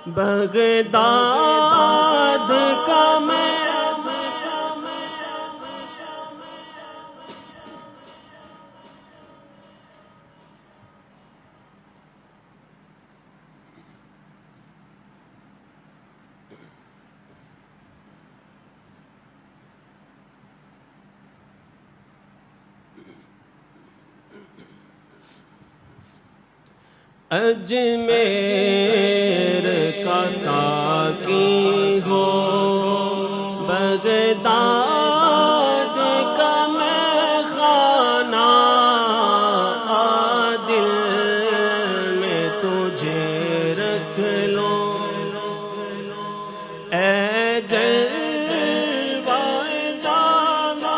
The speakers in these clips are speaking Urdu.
بغداد کا میں اجمیر کا ساقی ہو، بغداد کا میں خانہ، دل میں تجھے رکھ لو اے جلوہ جانا۔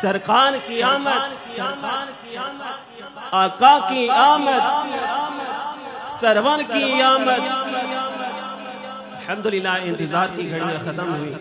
سرکار کی آمد، آقا کی آمد، سرور کی آمد۔ الحمدللہ انتظار کی گھڑیاں ختم ہوئی۔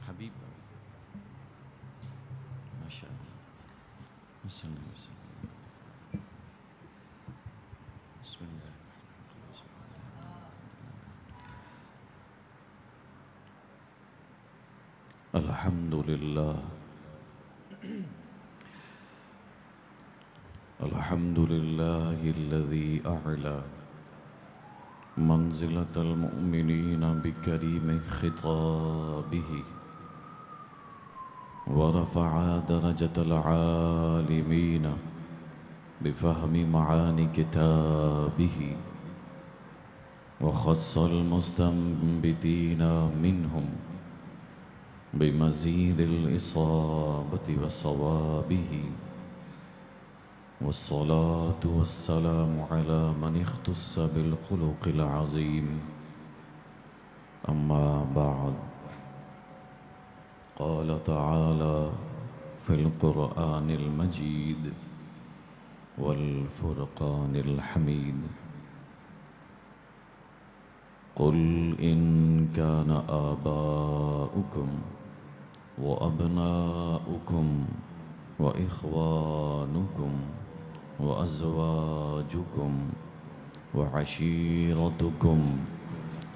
حبیب ماشاء اللہ بسم اللہ الحمد للہ الحمد للہ الذی اعلی منزلة المؤمنین بکریم خطابہ ورفع درجة العالمين بفهم معاني كتابه وخص المستنبتين منهم بمزيد الإصابة وصوابه والصلاة والسلام على من اختص بالخلق العظيم أما بعد قال تعالى في القرآن المجيد والفرقان الحميد قل إن كان آباؤكم وأبناؤكم وإخوانكم وأزواجكم وعشيرتكم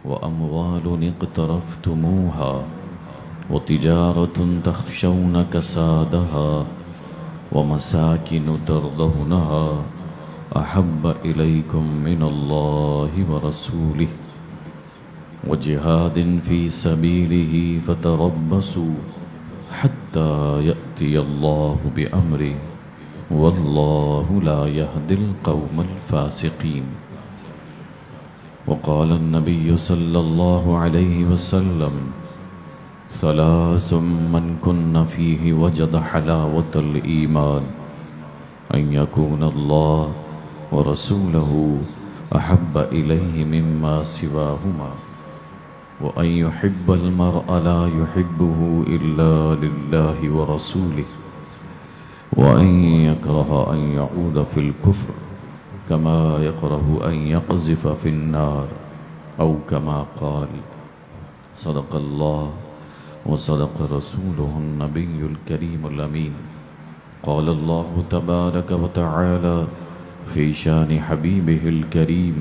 وأموال اقترفتموها وتجارة تخشون كسادها ومساكن ترضونها أحب إليكم من الله ورسوله وجهاد في سبيله فتربصوا حتى يأتي الله بأمره والله لا يهدي القوم الفاسقين وقال النبي صلى الله عليه وسلم ثلاث من كن فيه وجد حلاوة الإيمان أن يكون الله ورسوله أحب إليه مما سواهما وأن يحب المرء لا يحبه إلا لله ورسوله وأن يكره أن يعود في الكفر كما يكره أن يقذف في النار أو كما قال صدق الله وصدق رسوله النبي الكريم الأمين قال الله تبارك وتعالى في شان حبيبه الكريم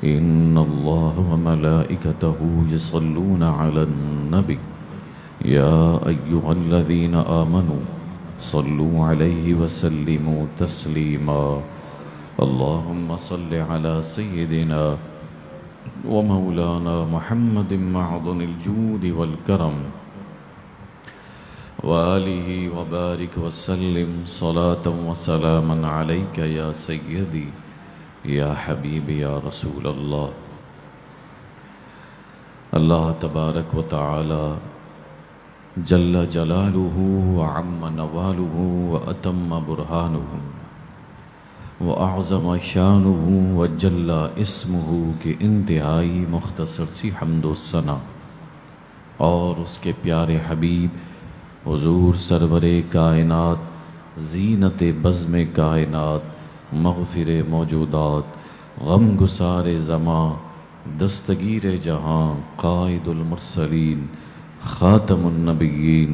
إن الله وملائكته يصلون على النبي يا أيها الذين آمنوا صلوا عليه وسلموا تسليما اللهم صل على سيدنا ومولانا محمد معظم الجود والكرم وآله وبارك وسلم صلاة وسلاما عليك يا سيدي يا حبيبي يا رسول الله. اللہ تبارک و تعالی جل جلالہ وعم نوالہ واتم برہانہ واعظم شانہ وجل اسمہ کے انتہائی مختصر سی حمد و ثنا اور اس کے پیارے حبیب حضور سرور کائنات زینت بزم کائنات مغفر موجودات غم گسار زمان دستگیر جہاں قائد المرسلین خاتم النبیین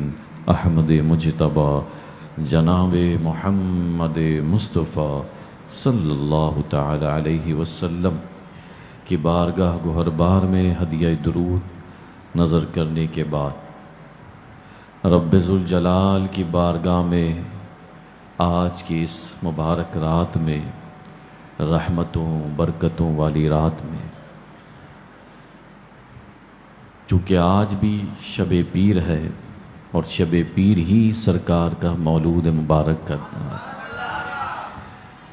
احمد مجتبی جناب محمد مصطفیٰ صلی اللہ تعالی علیہ وسلم کی بارگاہ گوہر بار میں ہدیہ درود نظر کرنے کے بعد رب ذوالجلال کی بارگاہ میں آج کی اس مبارک رات میں رحمتوں برکتوں والی رات میں چونکہ آج بھی شب پیر ہے اور شب پیر ہی سرکار کا مولود مبارک کا دن ہے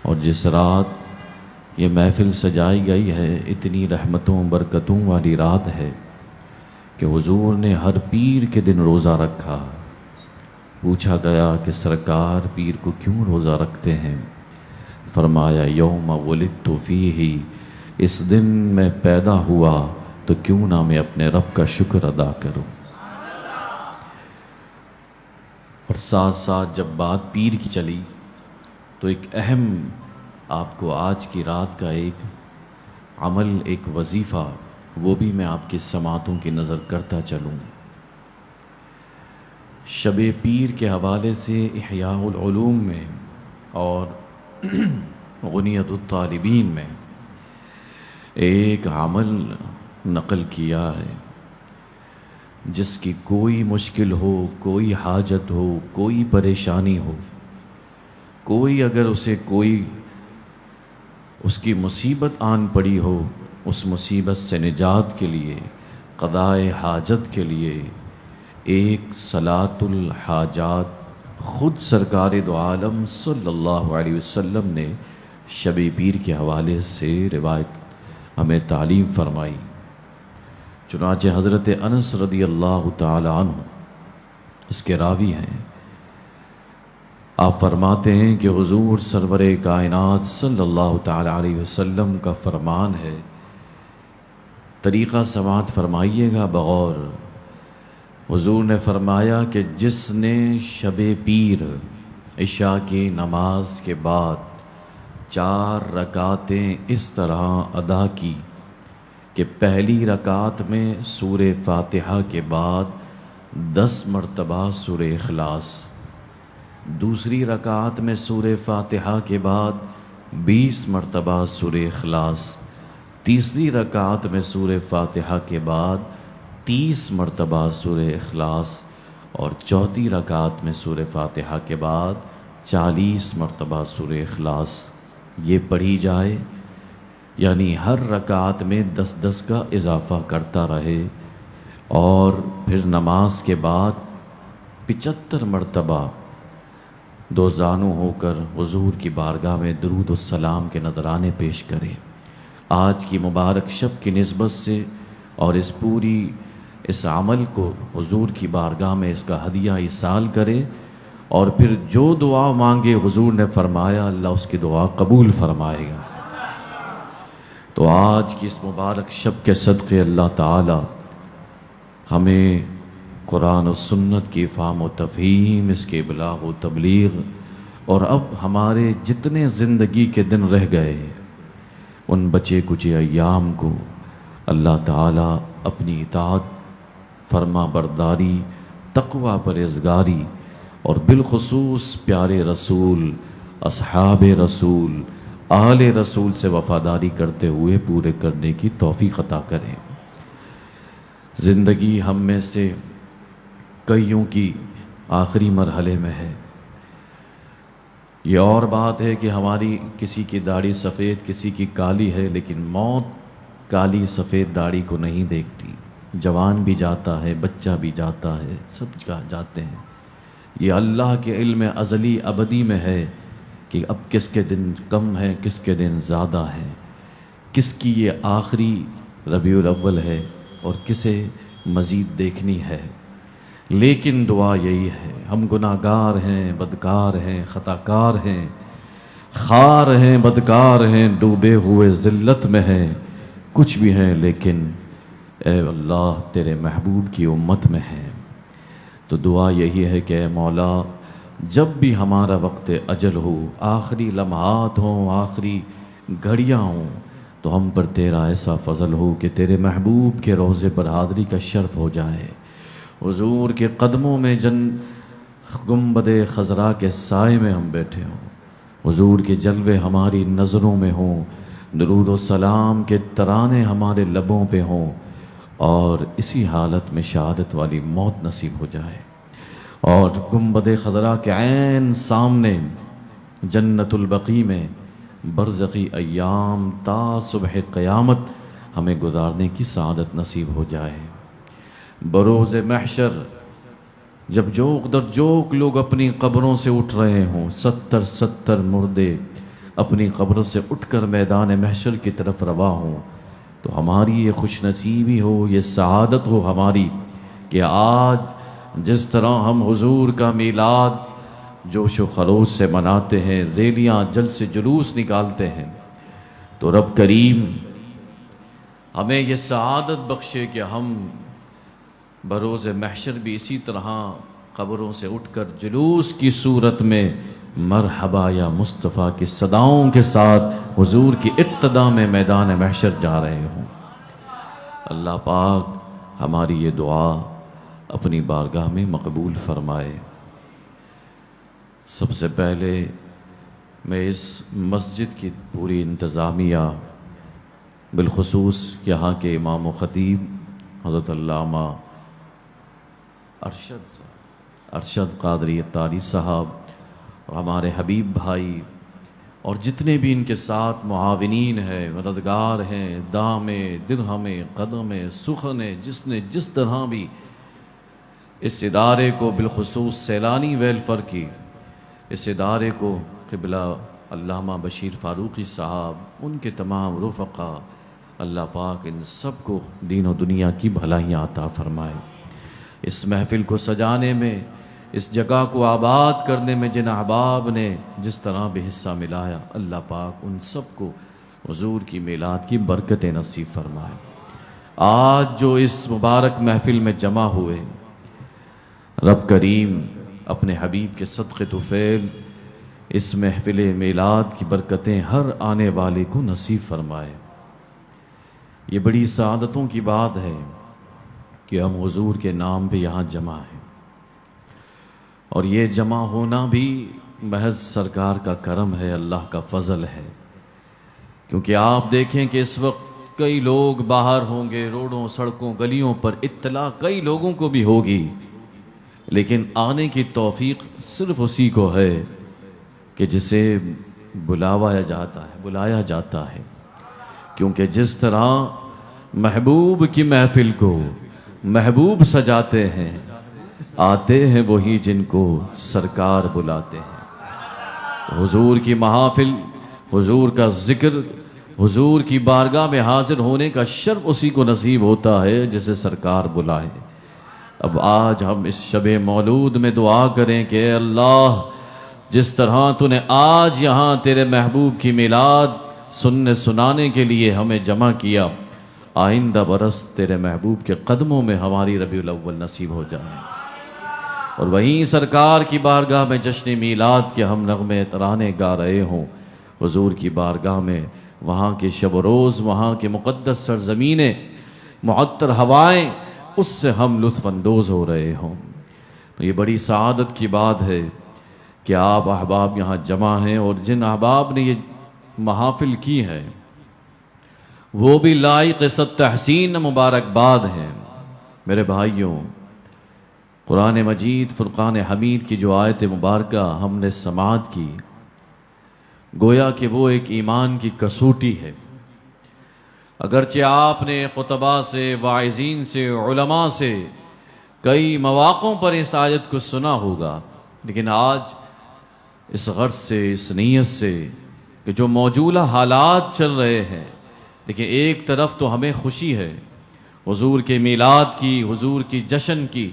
اور جس رات یہ محفل سجائی گئی ہے اتنی رحمتوں برکتوں والی رات ہے کہ حضور نے ہر پیر کے دن روزہ رکھا. پوچھا گیا کہ سرکار پیر کو کیوں روزہ رکھتے ہیں؟ فرمایا یوم ولدت فیہ، اس دن میں پیدا ہوا تو کیوں نہ میں اپنے رب کا شکر ادا کروں. اور ساتھ ساتھ جب بات پیر کی چلی تو ایک اہم آپ کو آج کی رات کا ایک عمل ایک وظیفہ وہ بھی میں آپ کی سماعتوں کی نظر کرتا چلوں. شب پیر کے حوالے سے احیاء العلوم میں اور غنیت الطالبین میں ایک عمل نقل کیا ہے جس کی کوئی مشکل ہو، کوئی حاجت ہو، کوئی پریشانی ہو، کوئی اگر اسے کوئی اس کی مصیبت آن پڑی ہو، اس مصیبت سے نجات کے لیے قضاء حاجت کے لیے ایک صلاۃ الحاجات خود سرکار دو عالم صلی اللہ علیہ وسلم نے شب پیر کے حوالے سے روایت ہمیں تعلیم فرمائی. چنانچہ حضرت انس رضی اللہ تعالی عنہ اس کے راوی ہیں. آپ فرماتے ہیں کہ حضور سرور کائنات صلی اللہ تعالی علیہ وسلم کا فرمان ہے، طریقہ سماعت فرمائیے گا بغور. حضور نے فرمایا کہ جس نے شب پیر عشاء کی نماز کے بعد 4 رکعتیں اس طرح ادا کی کہ پہلی رکعت میں سورہ فاتحہ کے بعد 10 مرتبہ سورہ اخلاص، دوسری رکعت میں سورہ فاتحہ کے بعد 20 مرتبہ سورہ اخلاص، تیسری رکعت میں سورہ فاتحہ کے بعد 30 مرتبہ سورہ اخلاص اور چوتھی رکعت میں سورہ فاتحہ کے بعد 40 مرتبہ سورہ اخلاص یہ پڑھی جائے، یعنی ہر رکعت میں 10 کا اضافہ کرتا رہے. اور پھر نماز کے بعد 75 مرتبہ دو زانو ہو کر حضور کی بارگاہ میں درود و سلام کے نذرانے پیش کرے. آج کی مبارک شب کی نسبت سے اور اس عمل کو حضور کی بارگاہ میں اس کا ہدیہ ایصال کرے اور پھر جو دعا مانگے حضور نے فرمایا اللہ اس کی دعا قبول فرمائے گا. تو آج کی اس مبارک شب کے صدقے اللہ تعالی ہمیں قرآن و سنت کی فہم و تفہیم، اس کے ابلاغ و تبلیغ اور اب ہمارے جتنے زندگی کے دن رہ گئے ان بچے کچے ایام کو اللہ تعالی اپنی اطاعت، فرما برداری، تقوی پرہیزگاری اور بالخصوص پیارے رسول، اصحاب رسول، آل رسول سے وفاداری کرتے ہوئے پورے کرنے کی توفیق عطا کریں. زندگی ہم میں سے کئیوں کی آخری مرحلے میں ہے. یہ اور بات ہے کہ ہماری کسی کی داڑھی سفید کسی کی کالی ہے، لیکن موت کالی سفید داڑھی کو نہیں دیکھتی. جوان بھی جاتا ہے، بچہ بھی جاتا ہے، سب جاتے ہیں، یہ اللہ کے علم ازلی ابدی میں ہے کہ اب کس کے دن کم ہیں، کس کے دن زیادہ ہیں، کس کی یہ آخری ربیع الاول ہے اور کسے مزید دیکھنی ہے۔ لیکن دعا یہی ہے، ہم گناہگار ہیں، بدکار ہیں، خطاکار ہیں، خار ہیں، بدکار ہیں، ڈوبے ہوئے ذلت میں ہیں، کچھ بھی ہیں، لیکن اے اللہ تیرے محبوب کی امت میں ہیں۔ تو دعا یہی ہے کہ اے مولا، جب بھی ہمارا وقت اجل ہو، آخری لمحات ہوں، آخری گھڑیاں ہوں، تو ہم پر تیرا ایسا فضل ہو کہ تیرے محبوب کے روضے پر حاضری کا شرف ہو جائے، حضور کے قدموں میں گنبد خضرا کے سائے میں ہم بیٹھے ہوں، حضور کے جلوے ہماری نظروں میں ہوں، درود و سلام کے ترانے ہمارے لبوں پہ ہوں، اور اسی حالت میں شہادت والی موت نصیب ہو جائے، اور گنبد خضرا کے عین سامنے جنت البقیع میں برزخی ایام تا صبح قیامت ہمیں گزارنے کی سعادت نصیب ہو جائے۔ بروز محشر جب جوق در جوق لوگ اپنی قبروں سے اٹھ رہے ہوں، 70 مردے اپنی قبر سے اٹھ کر میدان محشر کی طرف رواں ہوں، تو ہماری یہ خوش نصیبی ہو، یہ سعادت ہو ہماری کہ آج جس طرح ہم حضور کا میلاد جوش و خروش سے مناتے ہیں، ریلیاں جلد سے جلوس نکالتے ہیں، تو رب کریم ہمیں یہ سعادت بخشے کہ ہم بروز محشر بھی اسی طرح قبروں سے اٹھ کر جلوس کی صورت میں مرحبا یا مصطفیٰ کی صداؤں کے ساتھ حضور کی اقتدا میں میدان محشر جا رہے ہوں۔ اللہ پاک ہماری یہ دعا اپنی بارگاہ میں مقبول فرمائے۔ سب سے پہلے میں اس مسجد کی پوری انتظامیہ، بالخصوص یہاں کے امام و خطیب حضرت علامہ ارشد قادری اتاری صاحب اور ہمارے حبیب بھائی اور جتنے بھی ان کے ساتھ معاونین ہیں، مددگار ہیں، دامے، درہمے، قدمے، سخنے، جس نے جس طرح بھی اس ادارے کو، بالخصوص سیلانی ویلفر کی اس ادارے کو، قبلہ علامہ بشیر فاروقی صاحب، ان کے تمام رفقا، اللہ پاک ان سب کو دین و دنیا کی بھلائیاں عطا فرمائے۔ اس محفل کو سجانے میں، اس جگہ کو آباد کرنے میں جن احباب نے جس طرح بھی حصہ ملایا، اللہ پاک ان سب کو حضور کی میلاد کی برکتیں نصیب فرمائے۔ آج جو اس مبارک محفل میں جمع ہوئے، رب کریم اپنے حبیب کے صدقے طفیل اس محفل میلاد کی برکتیں ہر آنے والے کو نصیب فرمائے۔ یہ بڑی سعادتوں کی بات ہے کہ ہم حضور کے نام پہ یہاں جمع ہیں، اور یہ جمع ہونا بھی محض سرکار کا کرم ہے، اللہ کا فضل ہے، کیونکہ آپ دیکھیں کہ اس وقت کئی لوگ باہر ہوں گے، روڈوں، سڑکوں، گلیوں پر اطلاع کئی لوگوں کو بھی ہوگی، لیکن آنے کی توفیق صرف اسی کو ہے کہ جسے بلایا جاتا ہے، کیونکہ جس طرح محبوب کی محفل کو محبوب سجاتے ہیں، آتے ہیں وہی جن کو سرکار بلاتے ہیں۔ حضور کی محافل، حضور کا ذکر، حضور کی بارگاہ میں حاضر ہونے کا شرف اسی کو نصیب ہوتا ہے جسے سرکار بلائے۔ اب آج ہم اس شب مولود میں دعا کریں کہ اے اللہ، جس طرح تو نے آج یہاں تیرے محبوب کی میلاد سننے سنانے کے لیے ہمیں جمع کیا، آئندہ برس تیرے محبوب کے قدموں میں ہماری ربیع الاول نصیب ہو جائے، اور وہیں سرکار کی بارگاہ میں جشن میلاد کے ہم نغمے ترانے گا رہے ہوں، حضور کی بارگاہ میں وہاں کے شب و روز، وہاں کے مقدس سرزمینیں، معطر ہوائیں، اس سے ہم لطف اندوز ہو رہے ہوں۔ تو یہ بڑی سعادت کی بات ہے کہ آپ احباب یہاں جمع ہیں، اور جن احباب نے یہ محافل کی ہے وہ بھی لائق صد تحسین مبارکباد ہیں۔ میرے بھائیوں، قرآن مجید فرقان حمید کی جو آیت مبارکہ ہم نے سماعت کی، گویا کہ وہ ایک ایمان کی کسوٹی ہے۔ اگرچہ آپ نے خطباء سے، واعظین سے، علماء سے کئی مواقعوں پر اس آیت کو سنا ہوگا، لیکن آج اس غرض سے، اس نیت سے کہ جو موجودہ حالات چل رہے ہیں، دیکھیں ایک طرف تو ہمیں خوشی ہے حضور کے میلاد کی، حضور کی جشن کی،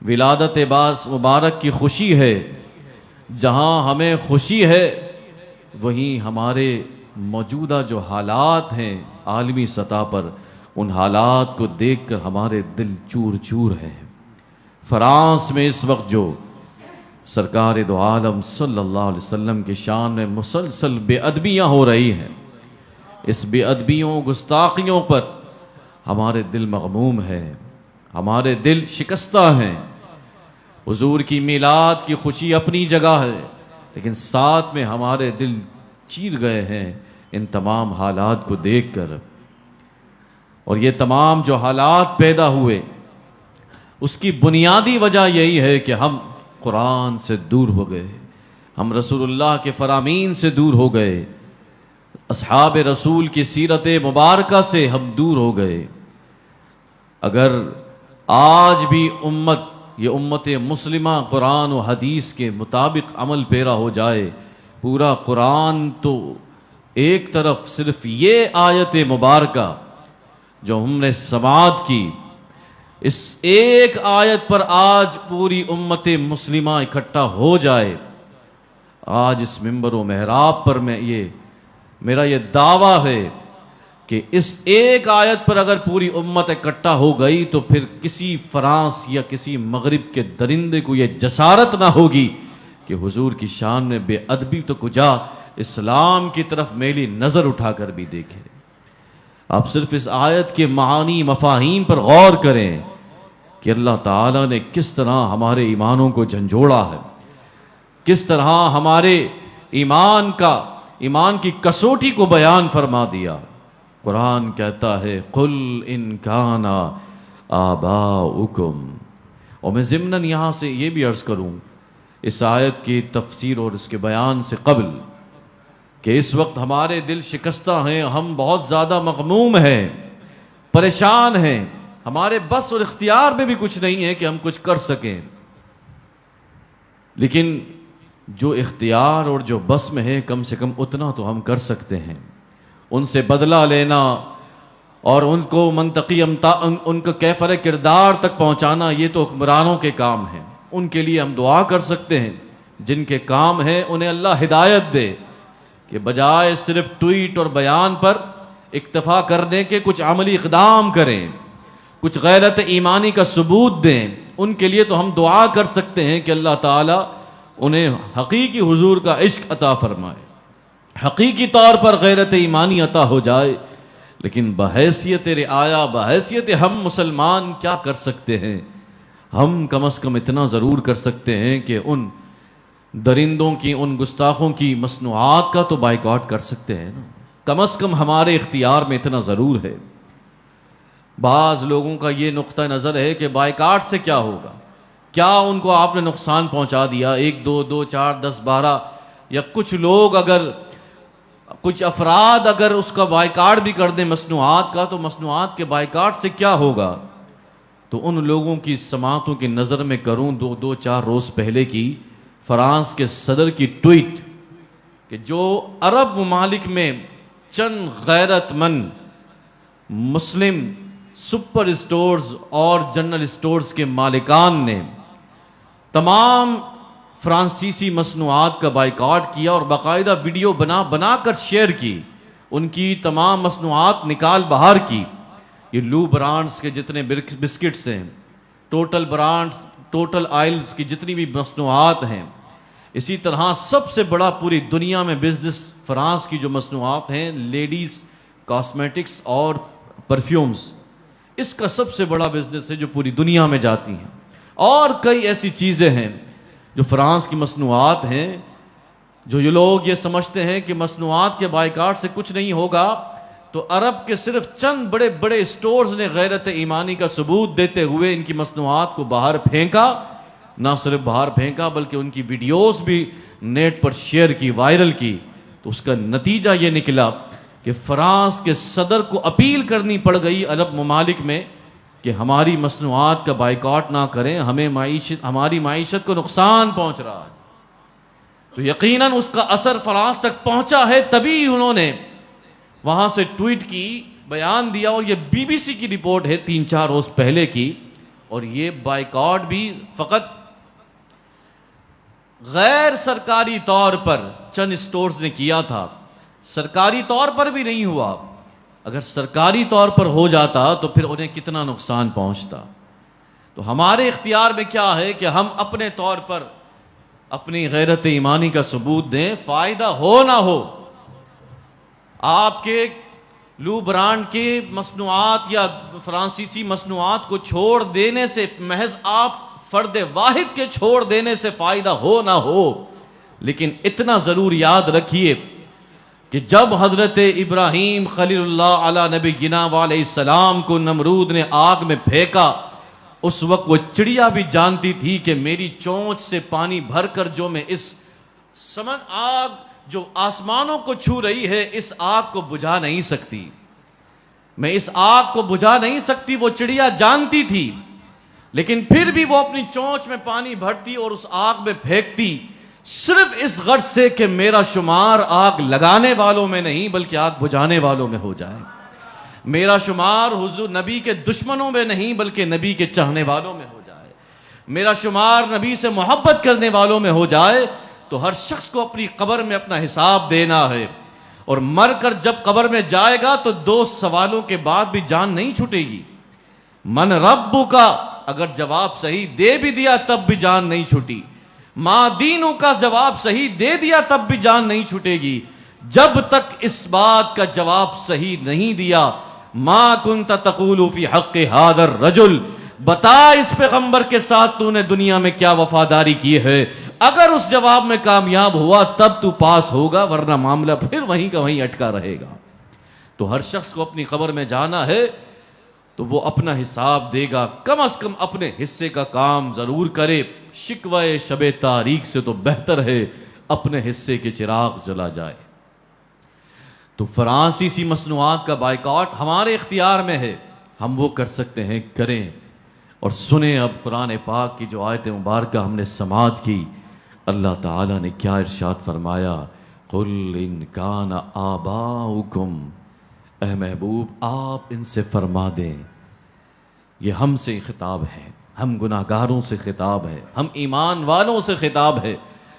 ولادت باز مبارک کی خوشی ہے، جہاں ہمیں خوشی ہے وہیں ہمارے موجودہ جو حالات ہیں عالمی سطح پر، ان حالات کو دیکھ کر ہمارے دل چور چور ہے۔ فرانس میں اس وقت جو سرکار دو عالم صلی اللہ علیہ وسلم کے شان میں مسلسل بے ادبیاں ہو رہی ہیں، اس بے ادبیوں گستاخیوں پر ہمارے دل مغموم ہے، ہمارے دل شکستہ ہیں۔ حضور کی میلاد کی خوشی اپنی جگہ ہے، لیکن ساتھ میں ہمارے دل چیر گئے ہیں ان تمام حالات کو دیکھ کر۔ اور یہ تمام جو حالات پیدا ہوئے اس کی بنیادی وجہ یہی ہے کہ ہم قرآن سے دور ہو گئے، ہم رسول اللہ کے فرامین سے دور ہو گئے، اصحاب رسول کی سیرت مبارکہ سے ہم دور ہو گئے۔ اگر آج بھی یہ امت مسلمہ قرآن و حدیث کے مطابق عمل پیرا ہو جائے، پورا قرآن تو ایک طرف صرف یہ آیت مبارکہ جو ہم نے سماعت کی، اس ایک آیت پر آج پوری امت مسلمہ اکٹھا ہو جائے، آج اس منبر و محراب پر میرا یہ دعویٰ ہے کہ اس ایک آیت پر اگر پوری امت اکٹھا ہو گئی تو پھر کسی فرانس یا کسی مغرب کے درندے کو یہ جسارت نہ ہوگی کہ حضور کی شان میں بے ادبی تو کجا اسلام کی طرف میلی نظر اٹھا کر بھی دیکھے۔ آپ صرف اس آیت کے معانی مفاہیم پر غور کریں کہ اللہ تعالیٰ نے کس طرح ہمارے ایمانوں کو جھنجھوڑا ہے، کس طرح ہمارے ایمان کی کسوٹی کو بیان فرما دیا۔ قرآن کہتا ہے قل ان کان آباؤکم، اور میں ضمناً یہاں سے یہ بھی عرض کروں اس آیت کی تفسیر اور اس کے بیان سے قبل کہ اس وقت ہمارے دل شکستہ ہیں، ہم بہت زیادہ مغموم ہیں، پریشان ہیں، ہمارے بس اور اختیار میں بھی کچھ نہیں ہے کہ ہم کچھ کر سکیں، لیکن جو اختیار اور جو بس میں ہے کم سے کم اتنا تو ہم کر سکتے ہیں۔ ان سے بدلہ لینا اور ان کو منطقی ان کو کیفر کردار تک پہنچانا یہ تو حکمرانوں کے کام ہیں، ان کے لیے ہم دعا کر سکتے ہیں۔ جن کے کام ہے انہیں اللہ ہدایت دے کہ بجائے صرف ٹویٹ اور بیان پر اکتفا کرنے کے کچھ عملی اقدام کریں، کچھ غیرت ایمانی کا ثبوت دیں۔ ان کے لیے تو ہم دعا کر سکتے ہیں کہ اللہ تعالیٰ انہیں حقیقی حضور کا عشق عطا فرمائے، حقیقی طور پر غیرت ایمانی عطا ہو جائے۔ لیکن بحیثیت رعایا، بحیثیت ہم مسلمان کیا کر سکتے ہیں؟ ہم کم از کم اتنا ضرور کر سکتے ہیں کہ ان درندوں کی، ان گستاخوں کی مصنوعات کا تو بائیکاٹ کر سکتے ہیں نا، کم از کم ہمارے اختیار میں اتنا ضرور ہے۔ بعض لوگوں کا یہ نقطہ نظر ہے کہ بائیکاٹ سے کیا ہوگا، کیا ان کو آپ نے نقصان پہنچا دیا، 1 2 2 4 10 12، یا کچھ لوگ اگر کچھ افراد اگر اس کا بائیکاٹ بھی کر دیں مصنوعات کا، تو مصنوعات کے بائیکاٹ سے کیا ہوگا؟ تو ان لوگوں کی سماعتوں کی نظر میں کروں 2 4 روز پہلے کی فرانس کے صدر کی ٹویٹ کہ جو عرب ممالک میں چند غیرت مند مسلم سپر اسٹورز اور جنرل اسٹورز کے مالکان نے تمام فرانسیسی مصنوعات کا بائیکاٹ کیا اور باقاعدہ ویڈیو بنا کر شیئر کی، ان کی تمام مصنوعات نکال باہر کی۔ یہ لو برانڈز کے جتنے بسکٹس ہیں، ٹوٹل برانڈز، ٹوٹل آئلز کی جتنی بھی مصنوعات ہیں، اسی طرح سب سے بڑا پوری دنیا میں بزنس فرانس کی جو مصنوعات ہیں، لیڈیز کاسمیٹکس اور پرفیومز، اس کا سب سے بڑا بزنس ہے جو پوری دنیا میں جاتی ہیں۔ اور کئی ایسی چیزیں ہیں جو فرانس کی مصنوعات ہیں، جو یہ لوگ یہ سمجھتے ہیں کہ مصنوعات کے بائیکاٹ سے کچھ نہیں ہوگا، تو عرب کے صرف چند بڑے بڑے اسٹورز نے غیرت ایمانی کا ثبوت دیتے ہوئے ان کی مصنوعات کو باہر پھینکا۔ نہ صرف باہر پھینکا بلکہ ان کی ویڈیوز بھی نیٹ پر شیئر کی، وائرل کی۔ تو اس کا نتیجہ یہ نکلا کہ فرانس کے صدر کو اپیل کرنی پڑ گئی عرب ممالک میں کہ ہماری مصنوعات کا بائیکاٹ نہ کریں، ہماری معیشت کو نقصان پہنچ رہا ہے، تو یقیناً اس کا اثر فرانس تک پہنچا ہے، تبھی انہوں نے وہاں سے ٹویٹ کی، بیان دیا، اور یہ بی بی سی کی رپورٹ ہے 3-4 روز پہلے کی. اور یہ بائیکاٹ بھی فقط غیر سرکاری طور پر چند سٹورز نے کیا تھا، سرکاری طور پر بھی نہیں ہوا. اگر سرکاری طور پر ہو جاتا تو پھر انہیں کتنا نقصان پہنچتا. تو ہمارے اختیار میں کیا ہے کہ ہم اپنے طور پر اپنی غیرت ایمانی کا ثبوت دیں، فائدہ ہو نہ ہو. آپ کے لو برانڈ کی مصنوعات یا فرانسیسی مصنوعات کو چھوڑ دینے سے، محض آپ فرد واحد کے چھوڑ دینے سے فائدہ ہو نہ ہو، لیکن اتنا ضرور یاد رکھیے کہ جب حضرت ابراہیم خلیل اللہ علی نبینا علیہ السلام کو نمرود نے آگ میں پھینکا، اس وقت وہ چڑیا بھی جانتی تھی کہ میری چونچ سے پانی بھر کر جو میں اس آگ جو آسمانوں کو چھو رہی ہے، اس آگ کو بجھا نہیں سکتی، میں اس آگ کو بجھا نہیں سکتی. وہ چڑیا جانتی تھی، لیکن پھر بھی وہ اپنی چونچ میں پانی بھرتی اور اس آگ میں پھینکتی، صرف اس غرض سے کہ میرا شمار آگ لگانے والوں میں نہیں بلکہ آگ بجھانے والوں میں ہو جائے. میرا شمار حضور نبی کے دشمنوں میں نہیں بلکہ نبی کے چاہنے والوں میں ہو جائے. میرا شمار نبی سے محبت کرنے والوں میں ہو جائے. تو ہر شخص کو اپنی قبر میں اپنا حساب دینا ہے، اور مر کر جب قبر میں جائے گا تو 2 سوالوں کے بعد بھی جان نہیں چھوٹے گی. من ربو کا اگر جواب صحیح دے بھی دیا تب بھی جان نہیں چھوٹی، ما دینوں کا جواب صحیح دے دیا تب بھی جان نہیں چھوٹے گی. جب تک اس بات کا جواب صحیح نہیں دیا، ما کنت تقول فی حق ھذا الرجل، بتا اس پیغمبر کے ساتھ تو نے دنیا میں کیا وفاداری کی ہے. اگر اس جواب میں کامیاب ہوا تب تو پاس ہوگا، ورنہ معاملہ پھر وہیں کا وہیں اٹکا رہے گا. تو ہر شخص کو اپنی قبر میں جانا ہے تو وہ اپنا حساب دے گا، کم از کم اپنے حصے کا کام ضرور کرے. شکوہ شب تاریک سے تو بہتر ہے اپنے حصے کے چراغ جلا جائے. تو فرانسیسی مصنوعات کا بائیکاٹ ہمارے اختیار میں ہے، ہم وہ کر سکتے ہیں، کریں. اور سنیں اب قرآن پاک کی جو آیت مبارکہ ہم نے سماعت کی، اللہ تعالیٰ نے کیا ارشاد فرمایا. قل ان کان آباؤکم، اے محبوب آپ ان سے فرما دیں، یہ ہم سے خطاب ہے، ہم گناہ گاروں سے خطاب ہے، ہم ایمان والوں سے خطاب ہے،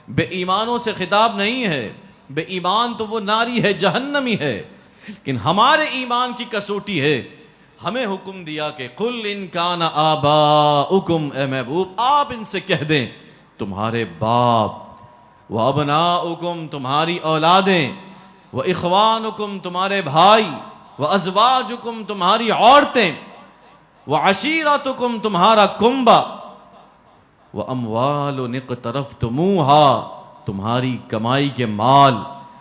بے ایمانوں سے خطاب نہیں ہے. بے ایمان تو وہ ناری ہے، جہنمی ہے، لیکن ہمارے ایمان کی کسوٹی ہے. ہمیں حکم دیا کہ قل ان کان آباؤکم، اے محبوب آپ ان سے کہہ دیں تمہارے باپ، وابناؤکم تمہاری اولادیں، واخوانکم تمہارے بھائی، وازواجکم تمہاری عورتیں، وعشیرتکم تمہارا کنبہ، واموال اقترفتموہا تمہاری کمائی کے مال،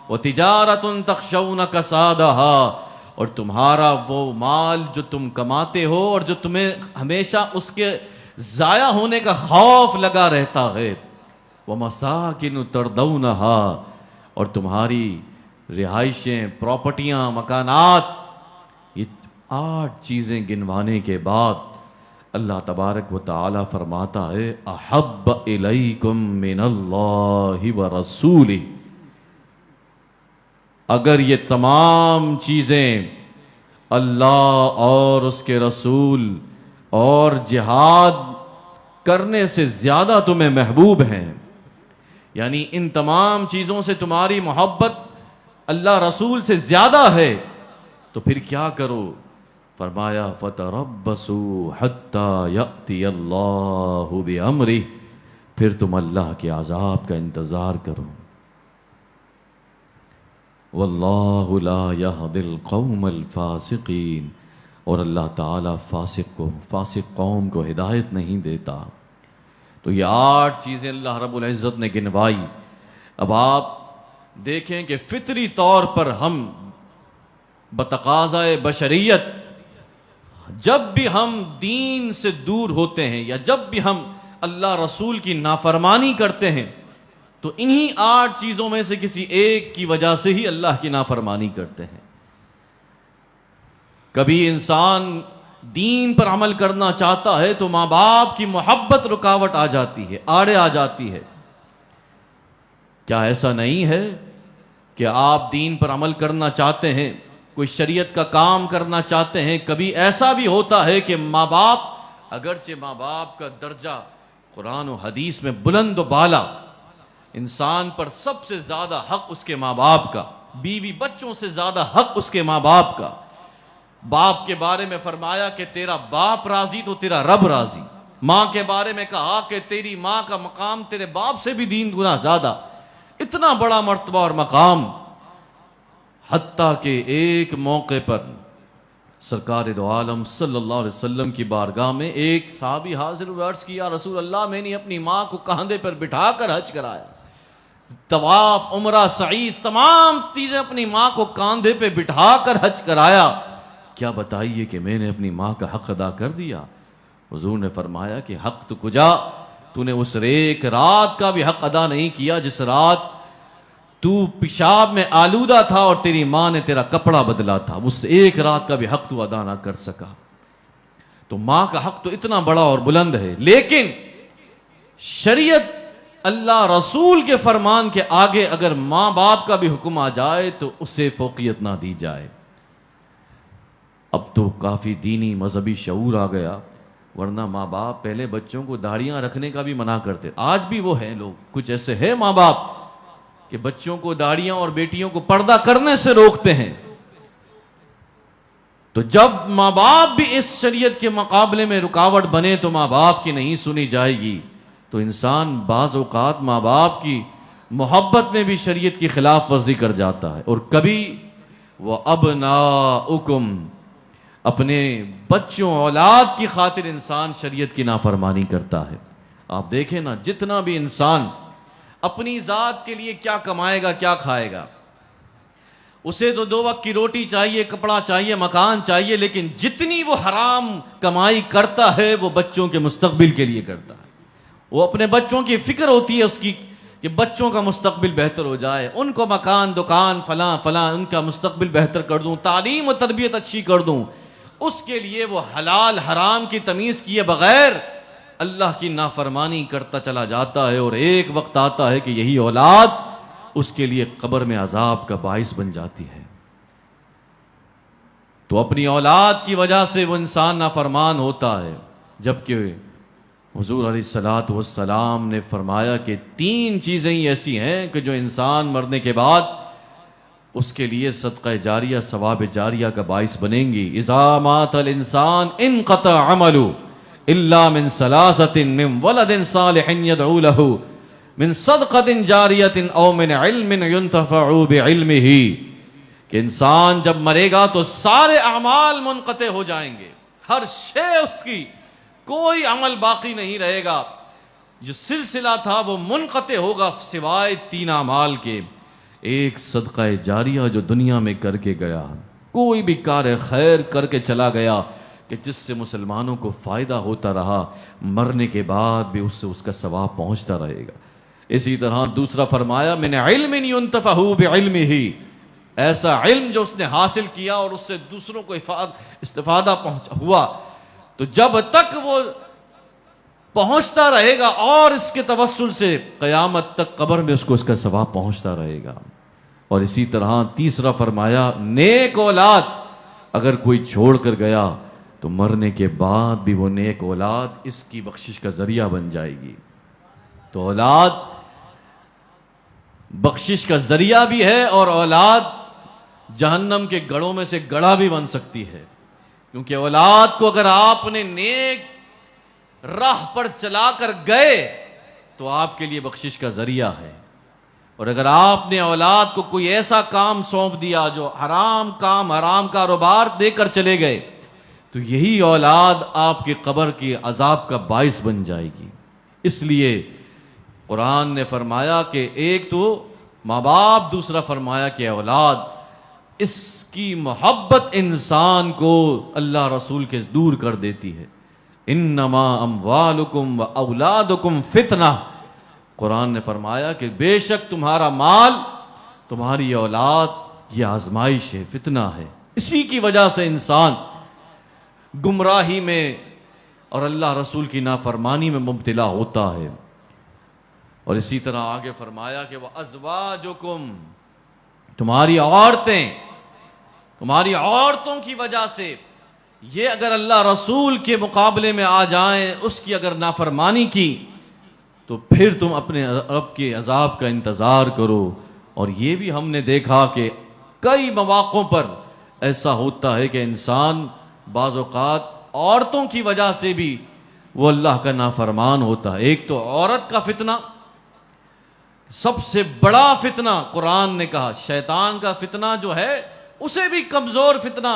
وتجارت تخشون کسادہا اور تمہارا وہ مال جو تم کماتے ہو اور جو تمہیں ہمیشہ اس کے ضائع ہونے کا خوف لگا رہتا ہے، ومساکن ترضونہا اور تمہاری رہائشیں، پراپرٹیاں، مکانات. یہ 8 چیزیں گنوانے کے بعد اللہ تبارک و تعالی فرماتا ہے احب الیکم من اللہ ورسولہ. اگر یہ تمام چیزیں اللہ اور اس کے رسول اور جہاد کرنے سے زیادہ تمہیں محبوب ہیں، یعنی ان تمام چیزوں سے تمہاری محبت اللہ رسول سے زیادہ ہے، تو پھر کیا کرو؟ فرمایا فتربصوا حتی یأتی اللہ بامرہ، پھر تم اللہ کے عذاب کا انتظار کرو. واللہ لا یہدی القوم الفاسقین، اور اللہ تعالیٰ فاسق قوم کو ہدایت نہیں دیتا. تو یہ 8 چیزیں اللہ رب العزت نے گنوائی. اب آپ دیکھیں کہ فطری طور پر ہم بتقاضۂ بشریت جب بھی ہم دین سے دور ہوتے ہیں یا جب بھی ہم اللہ رسول کی نافرمانی کرتے ہیں تو انہی 8 چیزوں میں سے کسی ایک کی وجہ سے ہی اللہ کی نافرمانی کرتے ہیں. کبھی انسان دین پر عمل کرنا چاہتا ہے تو ماں باپ کی محبت رکاوٹ آ جاتی ہے، آڑے آ جاتی ہے۔ کیا ایسا نہیں ہے کہ آپ دین پر عمل کرنا چاہتے ہیں، کوئی شریعت کا کام کرنا چاہتے ہیں، کبھی ایسا بھی ہوتا ہے کہ ماں باپ، اگرچہ ماں باپ کا درجہ قرآن و حدیث میں بلند و بالا، انسان پر سب سے زیادہ حق اس کے ماں باپ کا، بیوی بچوں سے زیادہ حق اس کے ماں باپ کا۔ باپ کے بارے میں فرمایا کہ تیرا باپ راضی تو تیرا رب راضی۔ ماں کے بارے میں کہا کہ تیری ماں کا مقام تیرے باپ سے بھی 3 گنا زیادہ۔ اتنا بڑا مرتبہ اور مقام، حتیٰ کہ ایک موقع پر سرکار دو عالم صلی اللہ علیہ وسلم کی بارگاہ میں ایک صحابی حاضر ہوئے، عرض کیا رسول اللہ میں نے اپنی ماں کو کاندھے پر بٹھا کر حج کرایا، طواف، عمرہ، سعی، تمام چیزیں اپنی ماں کو کاندھے پہ بٹھا کر حج کرایا، کیا بتائیے کہ میں نے اپنی ماں کا حق ادا کر دیا؟ حضور نے فرمایا کہ حق تو کجا، تو نے اس ایک رات کا بھی حق ادا نہیں کیا جس رات تو پیشاب میں آلودہ تھا اور تیری ماں نے تیرا کپڑا بدلا تھا، اس ایک رات کا بھی حق تو ادا نہ کر سکا۔ تو ماں کا حق تو اتنا بڑا اور بلند ہے، لیکن شریعت، اللہ رسول کے فرمان کے آگے اگر ماں باپ کا بھی حکم آ جائے تو اسے فوقیت نہ دی جائے۔ اب تو کافی دینی مذہبی شعور آ گیا، ورنہ ماں باپ پہلے بچوں کو داڑھیاں رکھنے کا بھی منع کرتے، آج بھی وہ ہیں لوگ، کچھ ایسے ہیں ماں باپ کہ بچوں کو داڑھیاں اور بیٹیوں کو پردہ کرنے سے روکتے ہیں۔ تو جب ماں باپ بھی اس شریعت کے مقابلے میں رکاوٹ بنے تو ماں باپ کی نہیں سنی جائے گی، تو انسان بعض اوقات ماں باپ کی محبت میں بھی شریعت کی خلاف ورزی کر جاتا ہے۔ اور کبھی وَأَبْنَاؤُكُمْ، اپنے بچوں، اولاد کی خاطر انسان شریعت کی نافرمانی کرتا ہے۔ آپ دیکھیں نا، جتنا بھی انسان اپنی ذات کے لیے کیا کمائے گا، کیا کھائے گا، اسے تو 2 وقت کی روٹی چاہیے، کپڑا چاہیے، مکان چاہیے، لیکن جتنی وہ حرام کمائی کرتا ہے وہ بچوں کے مستقبل کے لیے کرتا ہے۔ وہ اپنے بچوں کی فکر ہوتی ہے اس کی کہ بچوں کا مستقبل بہتر ہو جائے، ان کو مکان، دکان، فلاں فلاں، ان کا مستقبل بہتر کر دوں، تعلیم و تربیت اچھی کر دوں۔ اس کے لیے وہ حلال حرام کی تمیز کیے بغیر اللہ کی نافرمانی کرتا چلا جاتا ہے، اور ایک وقت آتا ہے کہ یہی اولاد اس کے لیے قبر میں عذاب کا باعث بن جاتی ہے۔ تو اپنی اولاد کی وجہ سے وہ انسان نافرمان ہوتا ہے، جبکہ حضور علیہ الصلوۃ والسلام نے فرمایا کہ 3 چیزیں ہی ایسی ہیں کہ جو انسان مرنے کے بعد اس کے لیے صدقہ جاریہ، ثواب جاریہ کا باعث بنیں گی۔ اذا مات الانسان انقطع عملہ الا من 3، من ولد صالح يدعو له، من صدقۃ جاریۃ او من علم ينتفع بعلمہ، کہ انسان جب مرے گا تو سارے اعمال منقطع ہو جائیں گے، ہر شے اس کی، کوئی عمل باقی نہیں رہے گا، جو سلسلہ تھا وہ منقطع ہوگا سوائے 3 اعمال کے۔ ایک صدقہ جاریہ جو دنیا میں کر کے گیا، کوئی بھی کار خیر کر کے چلا گیا کہ جس سے مسلمانوں کو فائدہ ہوتا رہا، مرنے کے بعد بھی اس سے اس کا ثواب پہنچتا رہے گا۔ اسی طرح دوسرا فرمایا من علم ينتفع بعلمہ، ایسا علم جو اس نے حاصل کیا اور اس سے دوسروں کو استفادہ ہوا، تو جب تک وہ پہنچتا رہے گا اور اس کے توسل سے قیامت تک قبر میں اس کو اس کا ثواب پہنچتا رہے گا۔ اور اسی طرح تیسرا فرمایا نیک اولاد اگر کوئی چھوڑ کر گیا تو مرنے کے بعد بھی وہ نیک اولاد اس کی بخشش کا ذریعہ بن جائے گی۔ تو اولاد بخشش کا ذریعہ بھی ہے، اور اولاد جہنم کے گڑھوں میں سے گڑھا بھی بن سکتی ہے، کیونکہ اولاد کو اگر آپ نے نیک راہ پر چلا کر گئے تو آپ کے لیے بخشش کا ذریعہ ہے، اور اگر آپ نے اولاد کو کوئی ایسا کام سونپ دیا جو حرام کام، حرام کاروبار دے کر چلے گئے، تو یہی اولاد آپ کی قبر کی عذاب کا باعث بن جائے گی۔ اس لیے قرآن نے فرمایا کہ ایک تو ماں باپ، دوسرا فرمایا کہ اولاد، اس کی محبت انسان کو اللہ رسول کے دور کر دیتی ہے۔ انما اموالکم و اولادکم فتنہ، قرآن نے فرمایا کہ بے شک تمہارا مال، تمہاری اولاد یہ آزمائش ہے، فتنہ ہے۔ اسی کی وجہ سے انسان گمراہی میں اور اللہ رسول کی نافرمانی میں مبتلا ہوتا ہے۔ اور اسی طرح آگے فرمایا کہ وَأَزْوَاجُكُمْ، تمہاری عورتوں کی وجہ سے یہ اگر اللہ رسول کے مقابلے میں آ جائیں، اس کی اگر نافرمانی کی تو پھر تم اپنے رب کے عذاب کا انتظار کرو۔ اور یہ بھی ہم نے دیکھا کہ کئی مواقعوں پر ایسا ہوتا ہے کہ انسان بعض اوقات عورتوں کی وجہ سے بھی وہ اللہ کا نافرمان ہوتا ہے۔ ایک تو عورت کا فتنہ، سب سے بڑا فتنہ قرآن نے کہا، شیطان کا فتنہ جو ہے اسے بھی کمزور فتنہ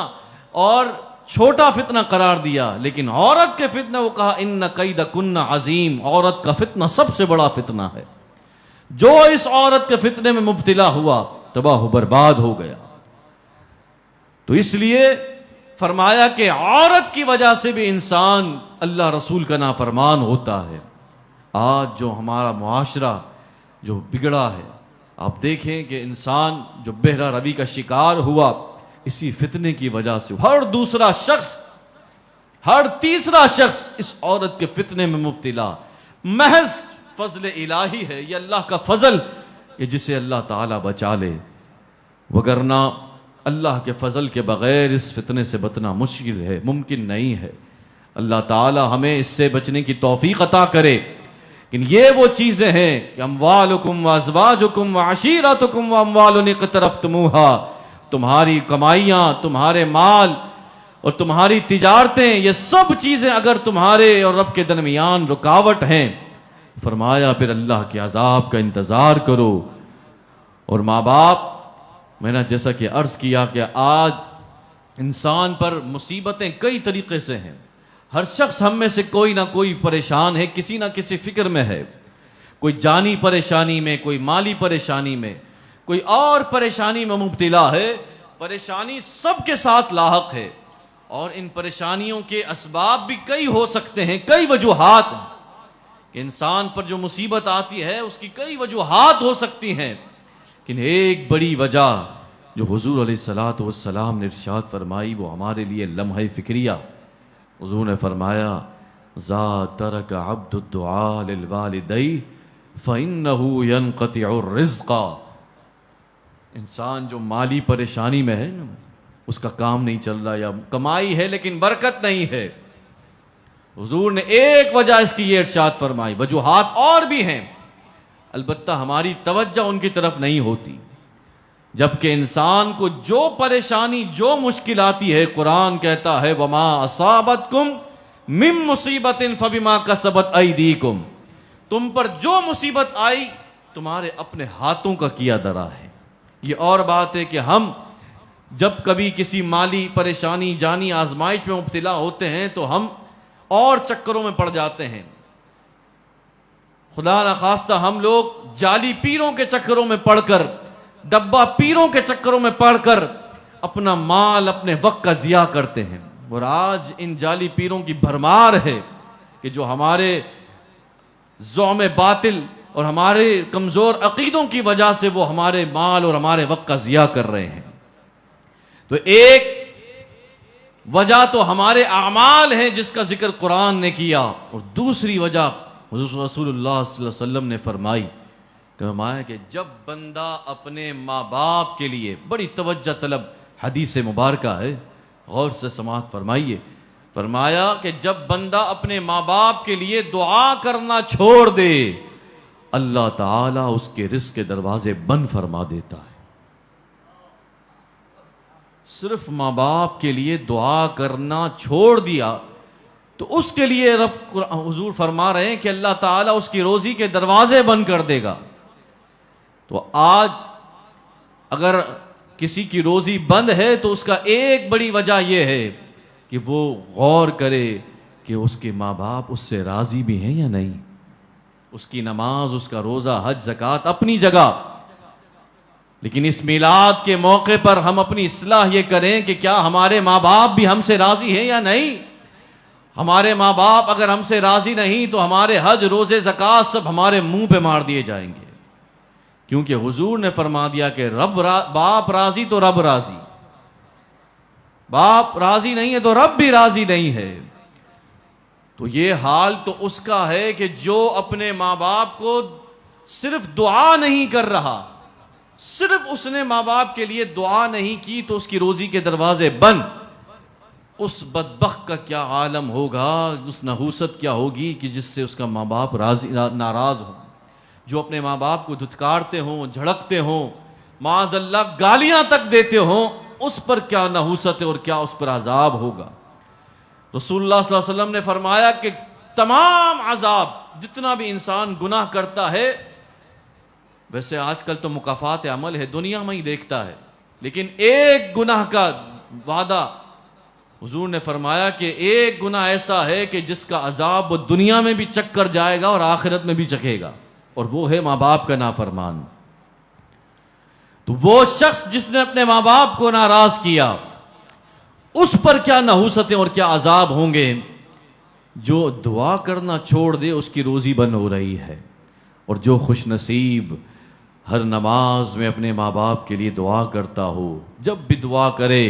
اور چھوٹا فتنہ قرار دیا، لیکن عورت کے فتنہ وہ کہا ان کیدکن عظیم، عورت کا فتنہ سب سے بڑا فتنہ ہے۔ جو اس عورت کے فتنے میں مبتلا ہوا تباہ و برباد ہو گیا۔ تو اس لیے فرمایا کہ عورت کی وجہ سے بھی انسان اللہ رسول کا نافرمان ہوتا ہے۔ آج جو ہمارا معاشرہ جو بگڑا ہے، آپ دیکھیں کہ انسان جو بہرہ روی کا شکار ہوا اسی فتنے کی وجہ سے، ہر دوسرا شخص، ہر تیسرا شخص اس عورت کے فتنے میں مبتلا۔ محض فضل الہی ہے، یہ اللہ کا فضل کہ جسے اللہ تعالیٰ بچا لے، وگرنہ اللہ کے فضل کے بغیر اس فتنے سے بچنا مشکل ہے، ممکن نہیں ہے۔ اللہ تعالیٰ ہمیں اس سے بچنے کی توفیق عطا کرے۔ لیکن یہ وہ چیزیں ہیں کہ اموالکم وازواجکم وعشیرتکم واموال اقترفتموها، تمہاری کمائیاں، تمہارے مال اور تمہاری تجارتیں، یہ سب چیزیں اگر تمہارے اور رب کے درمیان رکاوٹ ہیں، فرمایا پھر اللہ کے عذاب کا انتظار کرو۔ اور ماں باپ، میں نے جیسا کہ عرض کیا کہ آج انسان پر مصیبتیں کئی طریقے سے ہیں، ہر شخص ہم میں سے کوئی نہ کوئی پریشان ہے، کسی نہ کسی فکر میں ہے، کوئی جانی پریشانی میں، کوئی مالی پریشانی میں، کوئی اور پریشانی میں مبتلا ہے۔ پریشانی سب کے ساتھ لاحق ہے، اور ان پریشانیوں کے اسباب بھی کئی ہو سکتے ہیں، کئی وجوہات ہیں کہ انسان پر جو مصیبت آتی ہے اس کی کئی وجوہات ہو سکتی ہیں، لیکن ایک بڑی وجہ جو حضور علیہ الصلوۃ والسلام نے ارشاد فرمائی وہ ہمارے لیے لمحہ فکریہ۔ حضور نے فرمایا ذا ترک عبد الدعاء للوالدین فإنه ينقطع الرزق، انسان جو مالی پریشانی میں ہے نا، اس کا کام نہیں چل رہا یا کمائی ہے لیکن برکت نہیں ہے، حضور نے ایک وجہ اس کی یہ ارشاد فرمائی۔ وجوہات اور بھی ہیں، البتہ ہماری توجہ ان کی طرف نہیں ہوتی۔ جبکہ انسان کو جو پریشانی، جو مشکل آتی ہے، قرآن کہتا ہے وما اصابتکم من مصیبت فبما کسبت ایدیکم، تم پر جو مصیبت آئی تمہارے اپنے ہاتھوں کا کیا درا ہے۔ یہ اور بات ہے کہ ہم جب کبھی کسی مالی پریشانی، جانی آزمائش میں مبتلا ہوتے ہیں تو ہم اور چکروں میں پڑ جاتے ہیں۔ خدا نخواستہ ہم لوگ جعلی پیروں کے چکروں میں پڑ کر، ڈبہ پیروں کے چکروں میں پڑ کر اپنا مال، اپنے وقت کا ضیاع کرتے ہیں۔ اور آج ان جعلی پیروں کی بھرمار ہے کہ جو ہمارے زعم باطل اور ہمارے کمزور عقیدوں کی وجہ سے وہ ہمارے مال اور ہمارے وقت کا ضیاع کر رہے ہیں۔ تو ایک وجہ تو ہمارے اعمال ہیں جس کا ذکر قرآن نے کیا، اور دوسری وجہ حضور رسول اللہ صلی اللہ علیہ وسلم نے فرمائی کہ جب بندہ اپنے ماں باپ کے لیے، بڑی توجہ طلب حدیث مبارکہ ہے، غور سے سماعت فرمائیے، فرمایا کہ جب بندہ اپنے ماں باپ کے لیے دعا کرنا چھوڑ دے، اللہ تعالیٰ اس کے رزق کے دروازے بند فرما دیتا ہے۔ صرف ماں باپ کے لیے دعا کرنا چھوڑ دیا تو اس کے لیے رب حضور فرما رہے ہیں کہ اللہ تعالیٰ اس کی روزی کے دروازے بند کر دے گا۔ تو آج اگر کسی کی روزی بند ہے تو اس کا ایک بڑی وجہ یہ ہے کہ وہ غور کرے کہ اس کے ماں باپ اس سے راضی بھی ہیں یا نہیں۔ اس کی نماز، اس کا روزہ، حج، زکوٰۃ اپنی جگہ، لیکن اس میلاد کے موقع پر ہم اپنی اصلاح یہ کریں کہ کیا ہمارے ماں باپ بھی ہم سے راضی ہیں یا نہیں۔ ہمارے ماں باپ اگر ہم سے راضی نہیں تو ہمارے حج، روزے، زکوٰۃ سب ہمارے منہ پہ مار دیے جائیں گے، کیونکہ حضور نے فرما دیا کہ باپ راضی تو رب راضی۔ باپ راضی نہیں ہے تو رب بھی راضی نہیں ہے. تو یہ حال تو اس کا ہے کہ جو اپنے ماں باپ کو صرف دعا نہیں کر رہا, صرف اس نے ماں باپ کے لیے دعا نہیں کی تو اس کی روزی کے دروازے بند. اس بدبخت کا کیا عالم ہوگا, اس نحوست کیا ہوگی کہ جس سے اس کا ماں باپ ناراض ہوں, جو اپنے ماں باپ کو دھتکارتے ہوں, جھڑکتے ہوں, معاذ اللہ گالیاں تک دیتے ہوں. اس پر کیا نحوست ہے اور کیا اس پر عذاب ہوگا. رسول اللہ صلی اللہ علیہ وسلم نے فرمایا کہ تمام عذاب, جتنا بھی انسان گناہ کرتا ہے, ویسے آج کل تو مکافات عمل ہے دنیا میں ہی دیکھتا ہے, لیکن ایک گناہ کا وعدہ حضور نے فرمایا کہ ایک گناہ ایسا ہے کہ جس کا عذاب وہ دنیا میں بھی چکھ کر جائے گا اور آخرت میں بھی چکھے گا, اور وہ ہے ماں باپ کا نافرمان. تو وہ شخص جس نے اپنے ماں باپ کو ناراض کیا, اس پر کیا نحوستیں اور کیا عذاب ہوں گے. جو دعا کرنا چھوڑ دے اس کی روزی بند ہو رہی ہے, اور جو خوش نصیب ہر نماز میں اپنے ماں باپ کے لیے دعا کرتا ہو, جب بھی دعا کرے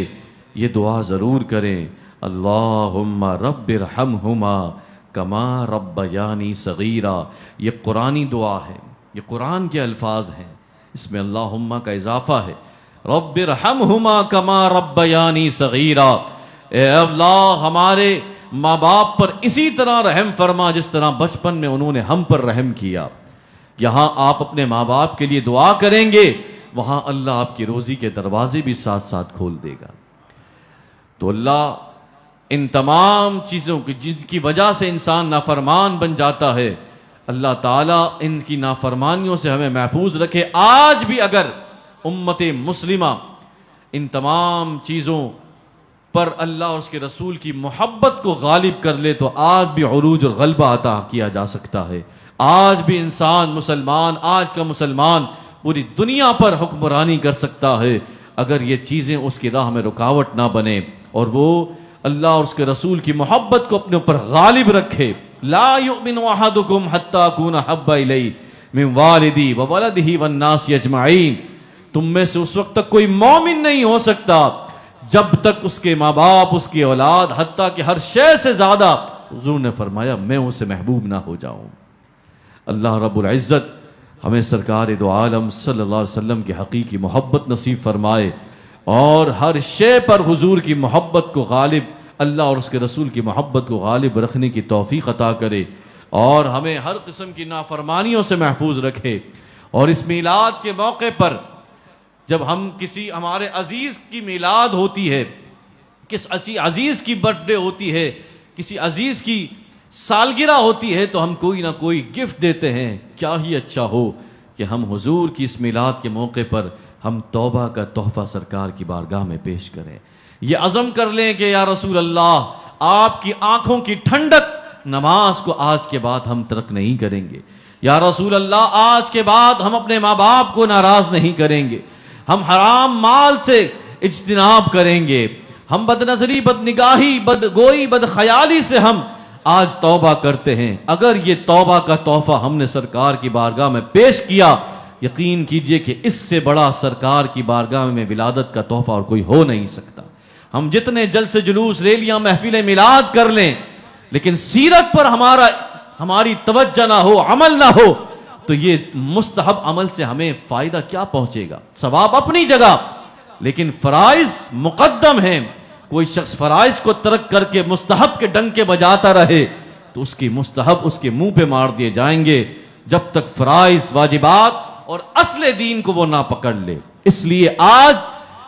یہ دعا ضرور کریں, اللہم رب ارحمہما کما ربیانی صغیرا. یہ قرآنی دعا ہے, یہ قرآن کے الفاظ ہیں, اس میں اللہم کا اضافہ ہے. رب ارحمہما کما ربیانی صغیرا, اے اللہ ہمارے ماں باپ پر اسی طرح رحم فرما جس طرح بچپن میں انہوں نے ہم پر رحم کیا. یہاں آپ اپنے ماں باپ کے لیے دعا کریں گے, وہاں اللہ آپ کی روزی کے دروازے بھی ساتھ ساتھ کھول دے گا. تو اللہ ان تمام چیزوں کی جن کی وجہ سے انسان نافرمان بن جاتا ہے, اللہ تعالیٰ ان کی نافرمانیوں سے ہمیں محفوظ رکھے. آج بھی اگر امت مسلمہ ان تمام چیزوں پر اللہ اور اس کے رسول کی محبت کو غالب کر لے تو آج بھی عروج اور غلبہ عطا کیا جا سکتا ہے. آج بھی انسان مسلمان, آج کا مسلمان پوری دنیا پر حکمرانی کر سکتا ہے اگر یہ چیزیں اس کی راہ میں رکاوٹ نہ بنے اور وہ اللہ اور اس کے رسول کی محبت کو اپنے اوپر غالب رکھے. لا یؤمن احدکم حتی اکون احب الیہ من والدی وولدہ والناس اجمعین. تم میں سے اس وقت تک کوئی مومن نہیں ہو سکتا جب تک اس کے ماں باپ, اس کی اولاد, حتیٰ کہ ہر شے سے زیادہ حضور نے فرمایا میں اسے محبوب نہ ہو جاؤں. اللہ رب العزت ہمیں سرکار دو عالم صلی اللہ علیہ وسلم کی حقیقی محبت نصیب فرمائے اور ہر شے پر حضور کی محبت کو غالب, اللہ اور اس کے رسول کی محبت کو غالب رکھنے کی توفیق عطا کرے اور ہمیں ہر قسم کی نافرمانیوں سے محفوظ رکھے. اور اس میلاد کے موقع پر جب ہم کسی ہمارے عزیز کی میلاد ہوتی ہے, کسی عزیز کی برتھ ڈے ہوتی ہے, کسی عزیز کی سالگرہ ہوتی ہے تو ہم کوئی نہ کوئی گفٹ دیتے ہیں. کیا ہی اچھا ہو کہ ہم حضور کی اس میلاد کے موقع پر ہم توبہ کا تحفہ سرکار کی بارگاہ میں پیش کریں. یہ عزم کر لیں کہ یا رسول اللہ آپ کی آنکھوں کی ٹھنڈک نماز کو آج کے بعد ہم ترک نہیں کریں گے. یا رسول اللہ آج کے بعد ہم اپنے ماں باپ کو ناراض نہیں کریں گے, ہم حرام مال سے اجتناب کریں گے, ہم بد نظری, بد نگاہی, بد گوئی, بد خیالی سے ہم آج توبہ کرتے ہیں. اگر یہ توبہ کا تحفہ ہم نے سرکار کی بارگاہ میں پیش کیا, یقین کیجئے کہ اس سے بڑا سرکار کی بارگاہ میں ولادت کا تحفہ اور کوئی ہو نہیں سکتا. ہم جتنے جلد سے جلوس, ریلیاں, محفل میلاد کر لیں, لیکن سیرت پر ہماری توجہ نہ ہو, عمل نہ ہو, تو یہ مستحب عمل سے ہمیں فائدہ کیا پہنچے گا؟ ثواب اپنی جگہ, لیکن فرائض مقدم ہیں. کوئی شخص فرائض کو ترک کر کے مستحب کے ڈنکے بجاتا رہے تو اس کی مستحب اس کے منہ پہ مار دیے جائیں گے جب تک فرائض, واجبات اور اصل دین کو وہ نہ پکڑ لے. اس لیے آج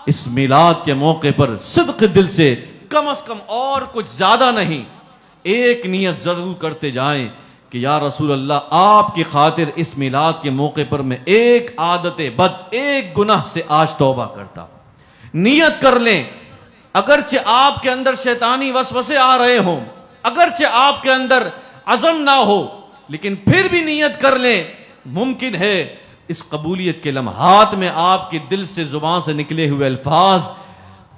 اس میلاد کے موقع پر صدق دل سے کم از کم اور کچھ زیادہ نہیں ایک نیت ضرور کرتے جائیں کہ یا رسول اللہ آپ کی خاطر اس میلاد کے موقع پر میں ایک عادت بد, ایک گناہ سے آج توبہ کرتا. نیت کر لیں, اگرچہ آپ کے اندر شیطانی وسوسے آ رہے ہوں, اگرچہ آپ کے اندر عزم نہ ہو, لیکن پھر بھی نیت کر لیں. ممکن ہے اس قبولیت کے لمحات میں آپ کے دل سے, زبان سے نکلے ہوئے الفاظ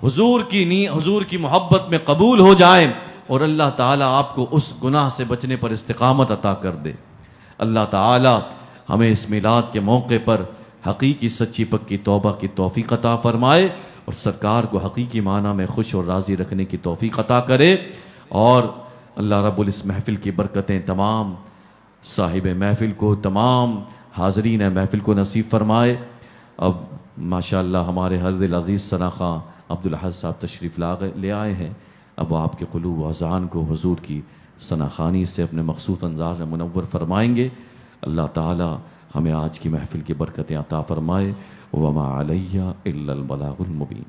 حضور کی محبت میں قبول ہو جائیں اور اللہ تعالیٰ آپ کو اس گناہ سے بچنے پر استقامت عطا کر دے. اللہ تعالیٰ ہمیں اس میلاد کے موقع پر حقیقی سچی پکی توبہ کی توفیق عطا فرمائے اور سرکار کو حقیقی معنی میں خوش اور راضی رکھنے کی توفیق عطا کرے، اور اللہ رب اس محفل کی برکتیں تمام صاحب محفل کو، تمام حاضرین محفل کو نصیب فرمائے۔ اب ماشاءاللہ ہمارے ہر دل عزیز ثنا خاں عبدالحد صاحب تشریف لے آئے ہیں۔ اب وہ آپ کے قلوب و اذہان کو حضور کی ثنا خوانی سے اپنے مخصوص انداز میں منور فرمائیں گے۔ اللہ تعالی ہمیں آج کی محفل کی برکتیں عطا فرمائے۔ وما علیہ الا البلاغ المبین۔